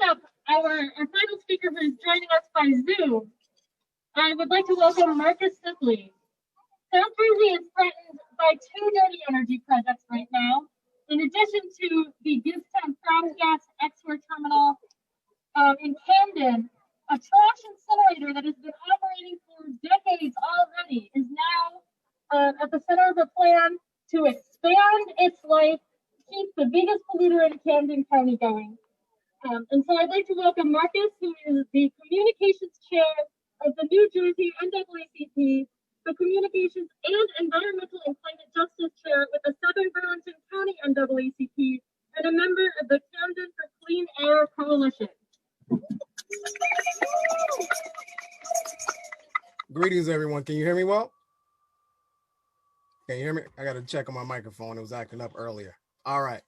up, our final speaker who is joining us by Zoom, I would like to welcome Marcus Sibley. South Jersey is threatened by two dirty energy projects right now, in addition to the Gibson Frass Gas Export Terminal in Camden. A trash incinerator that has been operating for decades already is now at the center of a plan to expand its life, keep the biggest polluter in Camden County going. And so I'd like to welcome Marcus, who is the communications chair of the New Jersey NAACP, the communications and environmental and climate justice chair with the Southern Burlington County NAACP, and a member of the Camden for Clean Air Coalition. Greetings, everyone. Can you hear me well? Can you hear me? I got to check on my microphone. It was acting up earlier. All right.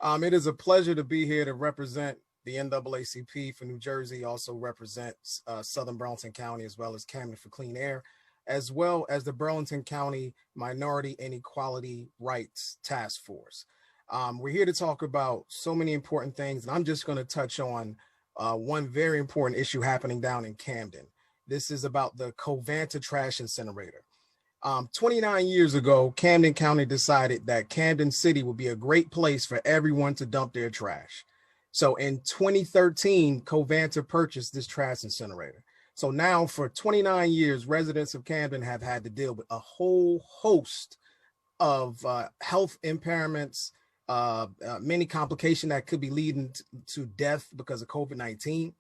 It is a pleasure to be here to represent the NAACP for New Jersey, also represents Southern Burlington County, as well as Camden for Clean Air, as well as the Burlington County Minority and Equality Rights Task Force. We're here to talk about so many important things, and I'm just going to touch on one very important issue happening down in Camden. This is about the Covanta trash incinerator. 29 years ago, Camden County decided that Camden City would be a great place for everyone to dump their trash. So in 2013, Covanta purchased this trash incinerator. So now for 29 years, residents of Camden have had to deal with a whole host of health impairments, many complications that could be leading to death because of COVID-19.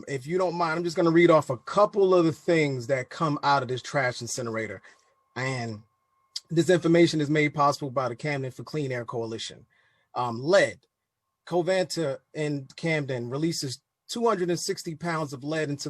If you don't mind, I'm just going to read off a couple of the things that come out of this trash incinerator. And this information is made possible by the Camden for Clean Air Coalition. Lead. Covanta in Camden releases 260 pounds of lead into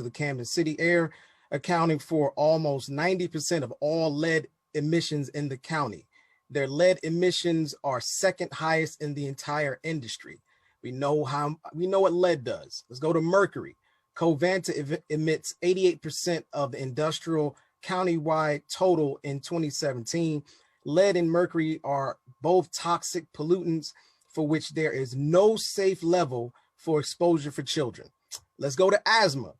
the Camden city air, accounting for almost 90% of all lead emissions in the county. Their lead emissions are second highest in the entire industry. We know what lead does. Let's go to mercury. Covanta emits 88% of the industrial countywide total in 2017. Lead and mercury are both toxic pollutants for which there is no safe level for exposure for children. Let's go to asthma.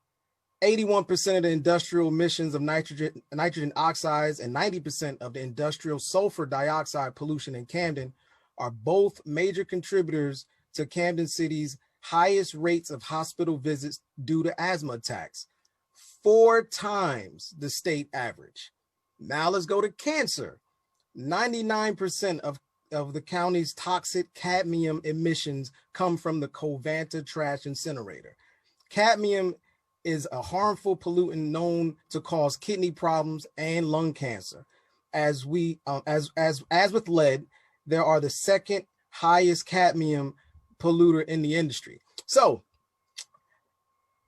81% of the industrial emissions of nitrogen oxides and 90% of the industrial sulfur dioxide pollution in Camden are both major contributors to Camden City's highest rates of hospital visits due to asthma attacks, 4 times the state average. Now let's go to cancer. 99% of the county's toxic cadmium emissions come from the Covanta trash incinerator. Cadmium is a harmful pollutant known to cause kidney problems and lung cancer. As with lead, there are the second highest cadmium polluter in the industry. So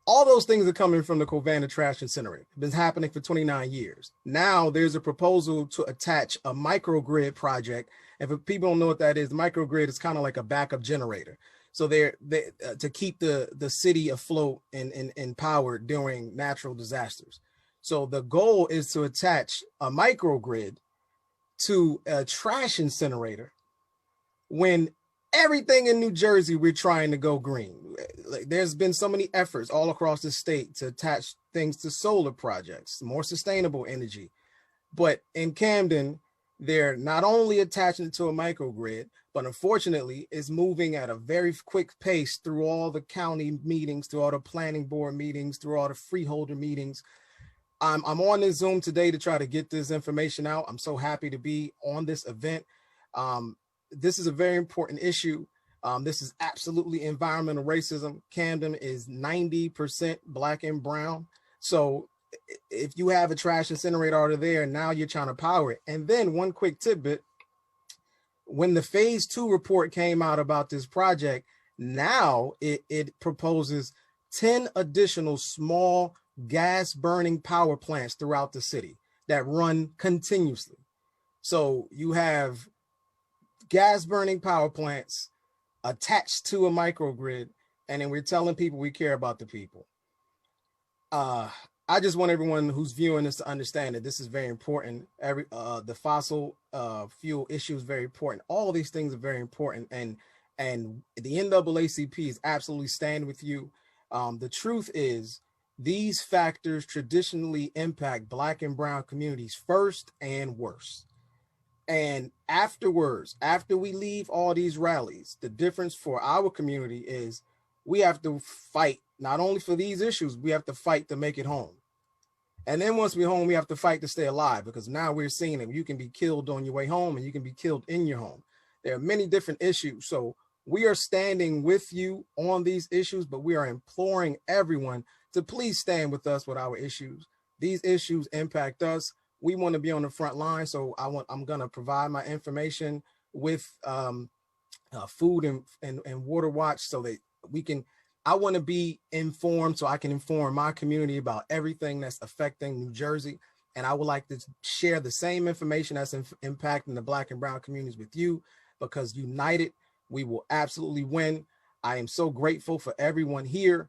all those things are coming from the Covanta trash incinerator. It's been happening for 29 years. Now there's a proposal to attach a microgrid project. And for people who don't know what that is, the microgrid is kind of like a backup generator. So they're to keep the city afloat and powered during natural disasters. So the goal is to attach a microgrid to a trash incinerator when everything in New Jersey, we're trying to go green. Like, there's been so many efforts all across the state to attach things to solar projects, more sustainable energy. But in Camden, they're not only attaching it to a microgrid, but unfortunately it's moving at a very quick pace through all the county meetings, through all the planning board meetings, through all the freeholder meetings. I'm on this Zoom today to try to get this information out. I'm so happy to be on this event. This is a very important issue. This is absolutely environmental racism. Camden is 90% Black and brown. So if you have a trash incinerator already there, now you're trying to power it. And then one quick tidbit, when the phase 2 report came out about this project, now it proposes 10 additional small gas burning power plants throughout the city that run continuously. So you have gas burning power plants attached to a microgrid, and then we're telling people we care about the people. I just want everyone who's viewing this to understand that this is very important. The fossil fuel issue is very important. All these things are very important, and And the NAACP is absolutely standing with you. The truth is, these factors traditionally impact Black and brown communities first and worst. And afterwards, after we leave all these rallies, the difference for our community is we have to fight not only for these issues, we have to fight to make it home. And then once we're home, we have to fight to stay alive, because now we're seeing that you can be killed on your way home and you can be killed in your home. There are many different issues. So we are standing with you on these issues, but we are imploring everyone to please stand with us with our issues. These issues impact us. We want to be on the front line. So I'm going to provide my information with food and water watch so that we can, I want to be informed so I can inform my community about everything that's affecting New Jersey. And I would like to share the same information that's impacting the Black and brown communities with you, because united, we will absolutely win. I am so grateful for everyone here.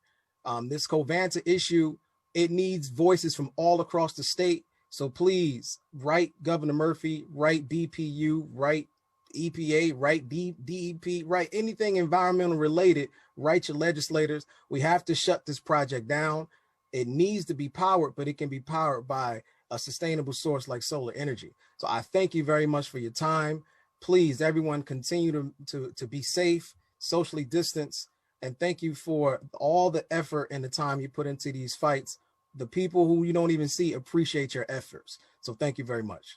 This Covanta issue, it needs voices from all across the state. So please write Governor Murphy, write BPU, write EPA, write DEP, write anything environmental related, write your legislators. We have to shut this project down. It needs to be powered, but it can be powered by a sustainable source like solar energy. So I thank you very much for your time. Please, everyone, continue to be safe, socially distance, and thank you for all the effort and the time you put into these fights. The people who you don't even see appreciate your efforts. So thank you very much.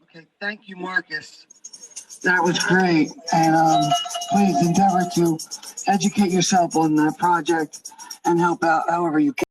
Okay, thank you, Marcus. That was great. And please endeavor to educate yourself on that project and help out however you can.